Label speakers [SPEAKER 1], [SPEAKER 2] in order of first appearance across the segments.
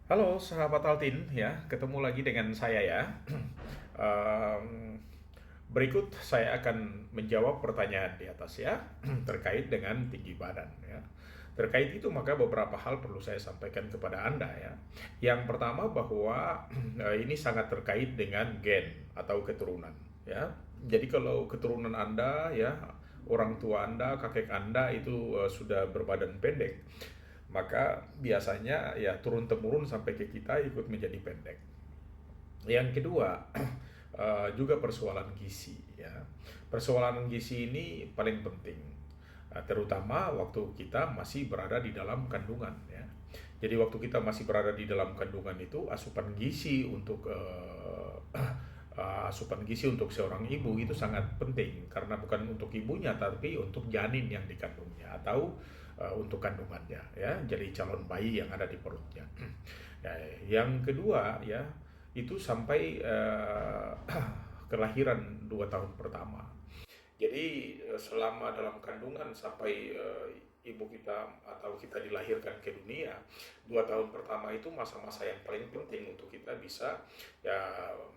[SPEAKER 1] Halo sahabat Altin ya, ketemu lagi dengan saya ya. Em, Berikut saya akan menjawab pertanyaan di atas ya, terkait dengan tinggi badan ya. Terkait itu maka beberapa hal perlu saya sampaikan kepada Anda ya. Yang pertama bahwa ini sangat terkait dengan gen atau keturunan ya. Jadi kalau keturunan Anda ya, orang tua Anda, kakek Anda itu sudah berbadan pendek, maka biasanya ya turun-temurun sampai ke kita ikut menjadi pendek. Yang kedua, juga persoalan gizi ya. Persoalan gizi ini paling penting, terutama waktu kita masih berada di dalam kandungan ya. Jadi waktu kita masih berada di dalam kandungan itu asupan gizi untuk asupan gizi untuk seorang ibu itu sangat penting, karena bukan untuk ibunya tapi untuk janin yang dikandungnya atau untuk kandungannya ya, jadi calon bayi yang ada di perutnya. Ya, yang kedua ya, itu sampai kelahiran 2 tahun pertama. Jadi selama dalam kandungan sampai ibu kita atau kita dilahirkan ke dunia, 2 tahun pertama itu masa-masa yang paling penting untuk kita bisa ya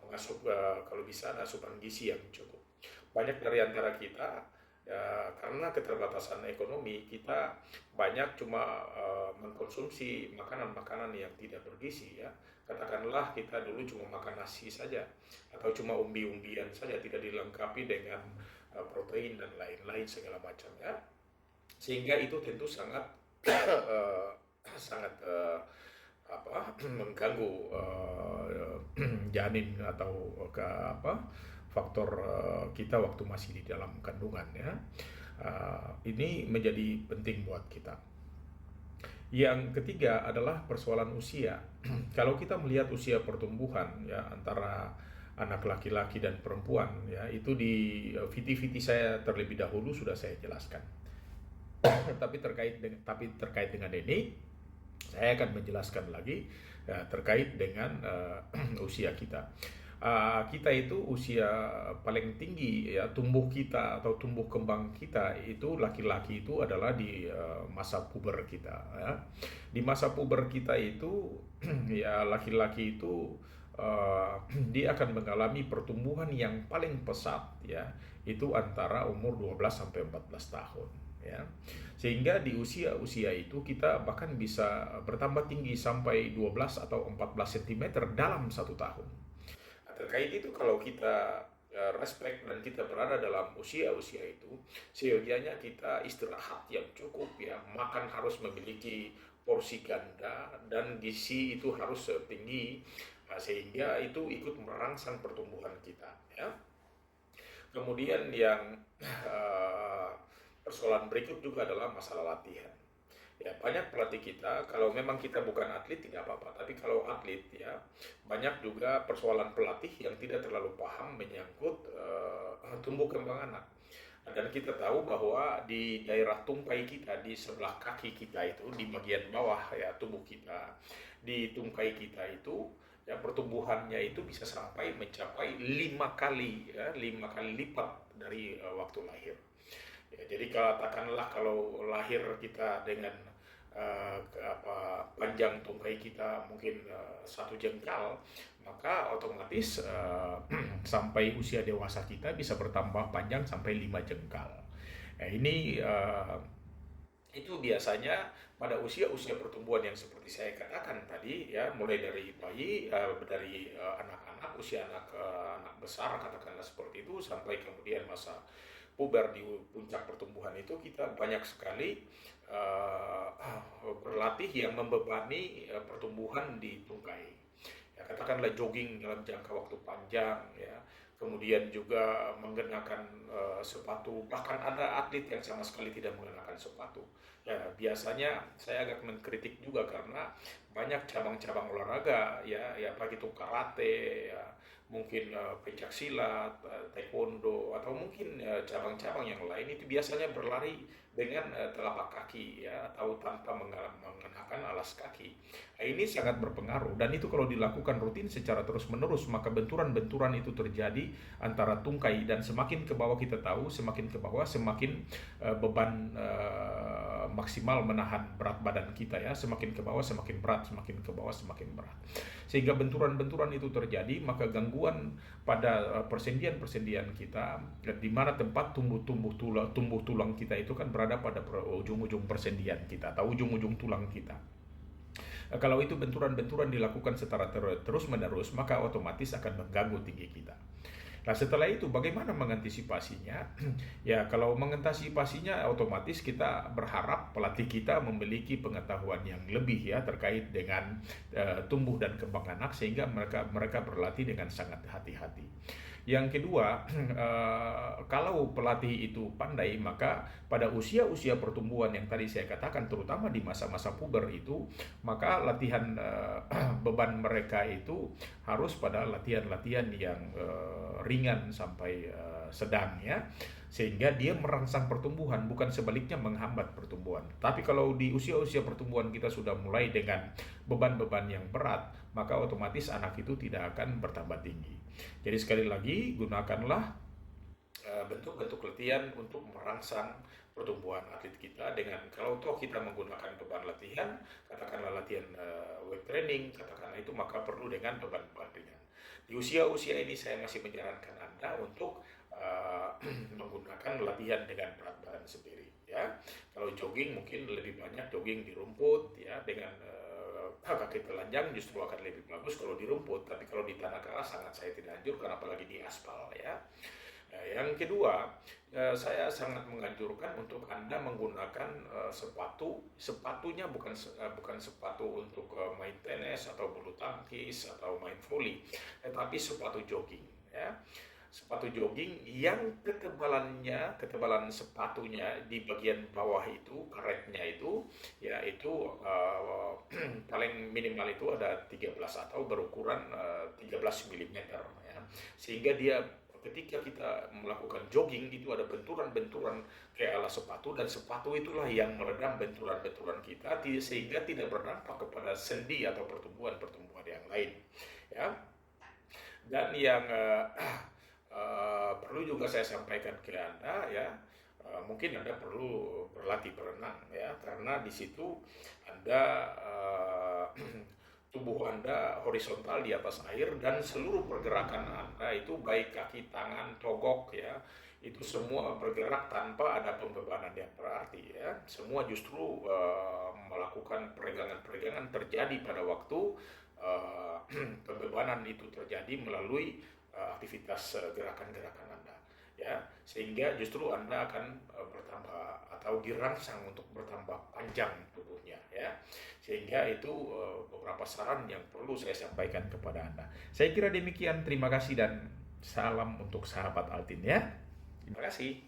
[SPEAKER 1] mengasup, kalau bisa asupan gizi yang cukup. Banyak dari antara kita ya, karena keterbatasan ekonomi kita banyak cuma mengkonsumsi makanan-makanan yang tidak bergizi ya. Katakanlah kita dulu cuma makan nasi saja atau cuma umbi-umbian saja, tidak dilengkapi dengan protein dan lain-lain segala macamnya, sehingga itu tentu sangat sangat mengganggu janin atau ke apa faktor kita waktu masih di dalam kandungan ya. Ini menjadi penting buat kita. Yang ketiga adalah persoalan usia. Kalau kita melihat usia pertumbuhan ya antara anak laki-laki dan perempuan ya, itu di VT-VT saya terlebih dahulu sudah saya jelaskan. Tapi terkait dengan ini saya akan menjelaskan lagi ya, terkait dengan usia kita. Kita itu usia paling tinggi ya tumbuh kita atau tumbuh kembang kita itu laki-laki itu adalah di masa puber kita ya. Di masa puber kita itu ya laki-laki itu dia akan mengalami pertumbuhan yang paling pesat ya, itu antara umur 12 sampai 14 tahun ya. Sehingga di usia-usia itu kita bahkan bisa bertambah tinggi sampai 12 atau 14 cm dalam 1 tahun. Nah, terkait itu kalau kita respect dan kita berada dalam usia-usia itu, seyogianya kita istirahat yang cukup ya, makan harus memiliki porsi ganda dan gizi itu harus tinggi, sehingga itu ikut merangsang pertumbuhan kita ya. Kemudian yang persoalan berikut juga adalah masalah latihan. Ya, banyak pelatih kita, kalau memang kita bukan atlet tidak apa-apa, tapi kalau atlet ya, banyak juga persoalan pelatih yang tidak terlalu paham menyangkut tumbuh kembang anak. Dan kita tahu bahwa di daerah tungkai kita, di sebelah kaki kita itu, di bagian bawah ya tubuh kita, di tungkai kita itu, ya pertumbuhannya itu bisa sampai mencapai 5 kali ya, 5 kali lipat dari waktu lahir. Ya, jadi katakanlah kalau lahir kita dengan panjang tungkai kita mungkin 1 jengkal, maka otomatis sampai usia dewasa kita bisa bertambah panjang sampai 5 jengkal. Ya, ini itu biasanya pada usia-usia pertumbuhan yang seperti saya katakan tadi ya, mulai dari bayi, dari anak-anak, usia anak besar katakanlah seperti itu, sampai kemudian masa puber di puncak pertumbuhan itu kita banyak sekali berlatih yang membebani pertumbuhan di tungkai. Ya, katakanlah jogging dalam jangka waktu panjang ya, kemudian juga mengenakan sepatu, bahkan ada atlet yang sama sekali tidak mengenakan sepatu. Ya, biasanya saya agak mengkritik juga karena banyak cabang-cabang olahraga ya, ya baik itu karate ya, mungkin pencak silat, taekwondo, atau mungkin cabang-cabang yang lain itu biasanya berlari dengan telapak kaki ya, atau tanpa mengenakan alas kaki. Ini sangat berpengaruh, dan itu kalau dilakukan rutin secara terus-menerus, maka benturan-benturan itu terjadi antara tungkai, dan semakin ke bawah kita tahu, semakin ke bawah semakin beban maksimal menahan berat badan kita ya, semakin ke bawah semakin berat, semakin ke bawah semakin berat. Sehingga benturan-benturan itu terjadi, maka gangguan pada persendian-persendian kita, di mana tempat tumbuh tulang kita itu kan berada pada ujung-ujung persendian kita atau ujung-ujung tulang kita. Kalau itu benturan-benturan dilakukan secara terus-menerus, maka otomatis akan mengganggu tinggi kita. Nah, setelah itu bagaimana mengantisipasinya? Ya, kalau mengantisipasinya otomatis kita berharap pelatih kita memiliki pengetahuan yang lebih ya terkait dengan tumbuh dan kembang anak, sehingga mereka berlatih dengan sangat hati-hati. Yang kedua, kalau pelatih itu pandai, maka pada usia-usia pertumbuhan yang tadi saya katakan, terutama di masa-masa puber itu, maka latihan beban mereka itu harus pada latihan-latihan yang ringan sampai sedang ya, sehingga dia merangsang pertumbuhan, bukan sebaliknya menghambat pertumbuhan. Tapi kalau di usia-usia pertumbuhan kita sudah mulai dengan beban-beban yang berat, maka otomatis anak itu tidak akan bertambah tinggi. Jadi sekali lagi, gunakanlah bentuk-bentuk latihan untuk merangsang pertumbuhan atlet kita. Dengan kalau toh kita menggunakan beban latihan, katakanlah latihan weight training, katakanlah itu, maka perlu dengan beban-beban ringan. Di usia-usia ini saya masih menyarankan Anda untuk menggunakan latihan dengan berat badan sendiri ya. Kalau jogging mungkin lebih banyak jogging di rumput ya, dengan kaki telanjang justru akan lebih bagus kalau di rumput, tapi kalau di tanah keras sangat saya tidak anjurkan, apalagi di aspal ya. Yang kedua, saya sangat menganjurkan untuk Anda menggunakan sepatunya bukan sepatu untuk main tenis atau bulu tangkis atau main voli, tetapi sepatu jogging ya. Sepatu jogging yang ketebalan sepatunya di bagian bawah itu, karetnya itu, yaitu paling minimal itu ada 13 atau berukuran 13 mm ya. Sehingga dia ketika kita melakukan jogging itu ada benturan-benturan kayak ala sepatu, dan sepatu itulah yang meredam benturan-benturan kita sehingga tidak berdampak kepada sendi atau pertumbuhan-pertumbuhan yang lain ya. Dan yang perlu juga saya sampaikan ke Anda ya, mungkin Anda perlu berlatih berenang ya, karena di situ Anda tubuh Anda horizontal di atas air, dan seluruh pergerakan Anda itu baik kaki, tangan, togok ya, itu semua bergerak tanpa ada pembebanan yang berarti ya. Semua justru melakukan peregangan-peregangan terjadi pada waktu pembebanan itu terjadi melalui aktivitas gerakan-gerakan Anda ya, sehingga justru Anda akan bertambah atau dirangsang untuk bertambah panjang tubuhnya ya. Sehingga itu beberapa saran yang perlu saya sampaikan kepada Anda. Saya kira demikian, terima kasih dan salam untuk sahabat Altin ya. Terima kasih.